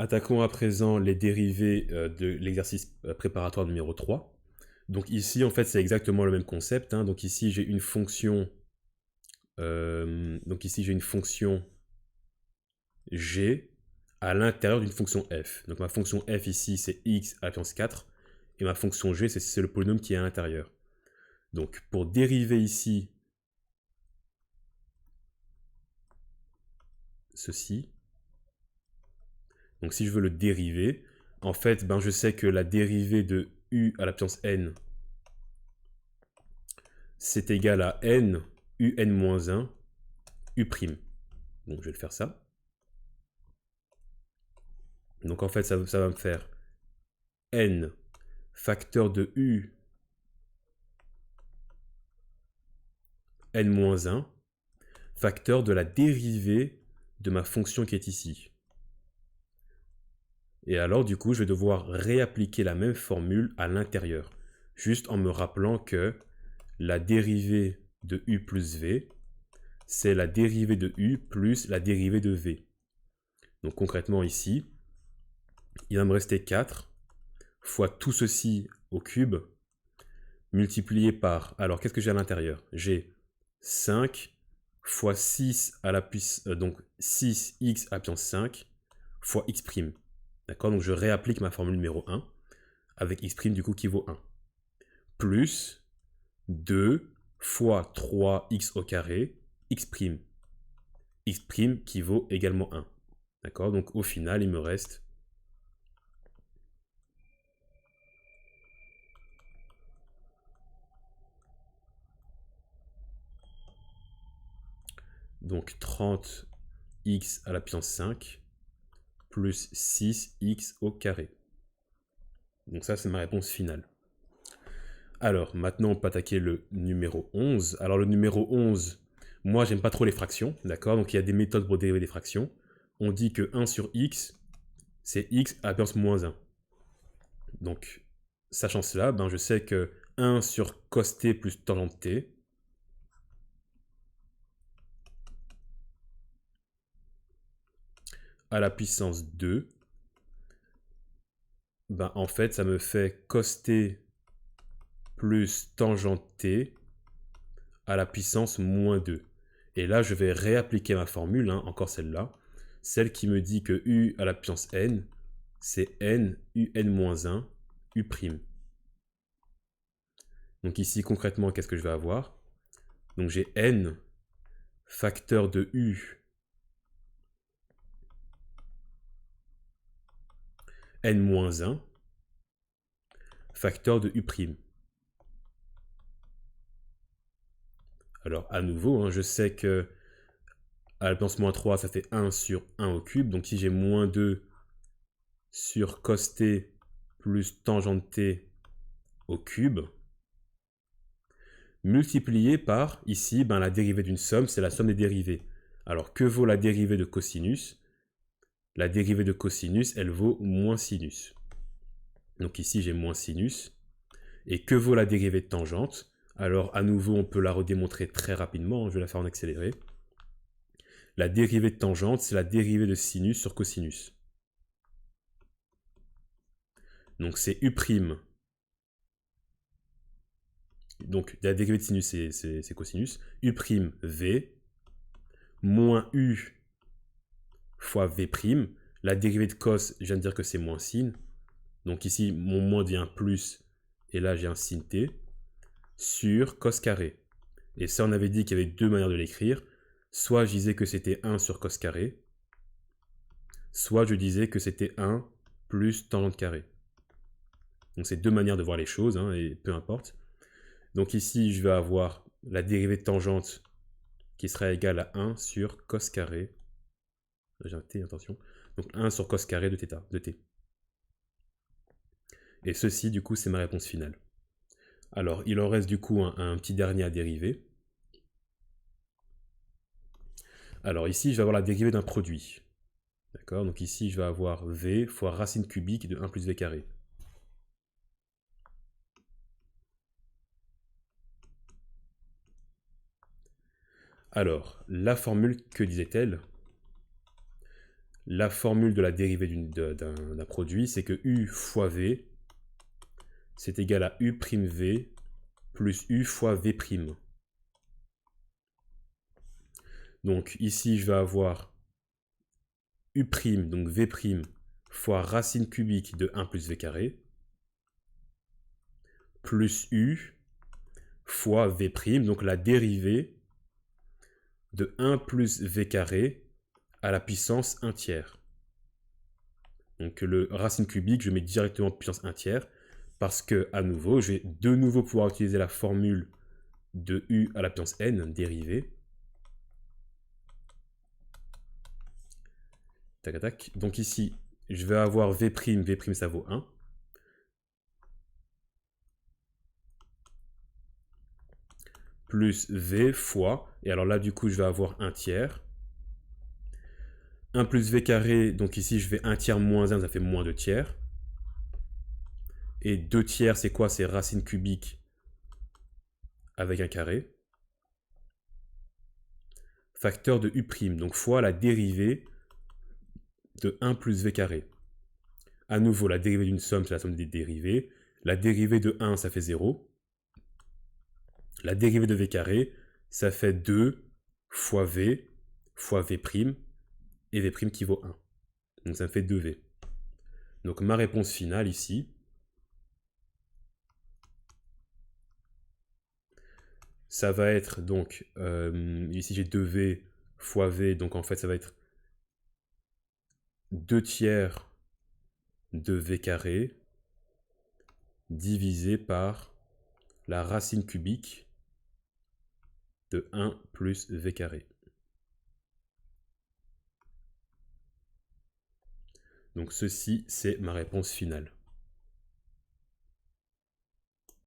Attaquons à présent les dérivés de l'exercice préparatoire numéro 3. Donc ici, en fait, c'est exactement le même concept, hein. Donc ici, j'ai une fonction g à l'intérieur d'une fonction f. Donc ma fonction f ici, c'est x à la puissance 4, et ma fonction g, c'est le polynôme qui est à l'intérieur. Donc pour dériver ici ceci, donc si je veux le dériver, en fait, je sais que la dérivée de u à la puissance n, c'est égal à n un u'. Donc je vais le faire ça. Donc en fait, ça va me faire n facteur de u n-1 facteur de la dérivée de ma fonction qui est ici. Et alors du coup, je vais devoir réappliquer la même formule à l'intérieur, juste en me rappelant que la dérivée de u plus v, c'est la dérivée de u plus la dérivée de v. Donc concrètement ici, il va me rester 4 fois tout ceci au cube, multiplié par... Alors qu'est-ce que j'ai à l'intérieur? J'ai 5 fois 6 à la puissance... donc 6x à la puissance 5 fois x'. D'accord? Donc je réapplique ma formule numéro 1 avec x' du coup qui vaut 1. Plus 2 fois 3x au carré, x'. X' qui vaut également 1. D'accord? Donc au final, il me reste donc 30x à la puissance 5 plus 6x au carré. Donc ça, c'est ma réponse finale. Alors, maintenant, on peut attaquer le numéro 11. Alors, le numéro 11, moi, j'aime pas trop les fractions, d'accord? Donc, il y a des méthodes pour dériver des fractions. On dit que 1 sur x, c'est x à la puissance moins 1. Donc, sachant cela, je sais que 1 sur cos t plus tangente t, à la puissance 2, en fait, ça me fait cos t plus tangente t à la puissance moins 2. Et là, je vais réappliquer ma formule, encore celle-là, celle qui me dit que u à la puissance n, c'est n un u'. Donc ici, concrètement, qu'est-ce que je vais avoir? Donc j'ai n facteur de u n-1 facteur de u'. Alors à nouveau, je sais que à la puissance moins 3, ça fait 1 sur 1 au cube. Donc si j'ai moins 2 sur cos t plus tangente t au cube, multiplié par, ici, la dérivée d'une somme, c'est la somme des dérivées. Alors que vaut la dérivée de cosinus? La dérivée de cosinus, elle vaut moins sinus. Donc ici, j'ai moins sinus. Et que vaut la dérivée de tangente? Alors à nouveau, on peut la redémontrer très rapidement, je vais la faire en accéléré. La dérivée de tangente, c'est la dérivée de sinus sur cosinus. Donc c'est u'. Donc la dérivée de sinus, c'est cosinus. U', moins u fois v'. La dérivée de cos, je viens de dire que c'est moins sin. Donc ici, mon moins devient plus, et là j'ai un sin t, sur cos carré. Et ça, on avait dit qu'il y avait deux manières de l'écrire. Soit je disais que c'était 1 sur cos carré, soit je disais que c'était 1 plus tangente carré. Donc c'est deux manières de voir les choses, et peu importe. Donc ici, je vais avoir la dérivée de tangente qui sera égale à 1 sur cos carré. J'ai un t, attention. Donc 1 sur cos carré de t. Et ceci, du coup, c'est ma réponse finale. Alors, il en reste du coup un petit dernier à dériver. Alors ici, je vais avoir la dérivée d'un produit. D'accord? Donc ici, je vais avoir v fois racine cubique de 1 plus v carré. Alors, la formule, que disait-elle? la formule de la dérivée d'un produit, c'est que U fois V, c'est égal à U'V plus U fois V'. Donc ici, je vais avoir U', donc V', fois racine cubique de 1 plus V carré, plus U fois V', donc la dérivée de 1 plus V carré à la puissance 1 tiers. Donc le racine cubique, je mets directement puissance 1 tiers, parce que, à nouveau, je vais de nouveau pouvoir utiliser la formule de U à la puissance n, dérivée. Tac, tac. Donc ici, je vais avoir V', V' ça vaut 1. Plus V fois, et alors là du coup je vais avoir 1 tiers. 1 plus V carré, donc ici je fais 1 tiers moins 1, ça fait moins 2 tiers. Et 2 tiers c'est quoi? C'est racine cubique avec un carré. Facteur de U', donc fois la dérivée de 1 plus V carré. À nouveau, la dérivée d'une somme, c'est la somme des dérivées. La dérivée de 1, ça fait 0. La dérivée de V carré, ça fait 2 fois V et V' qui vaut 1. Donc ça me fait 2V. Donc ma réponse finale ici, ça va être donc, ici j'ai 2V fois V, donc en fait ça va être 2 tiers de V carré divisé par la racine cubique de 1 plus V carré. Donc ceci, c'est ma réponse finale.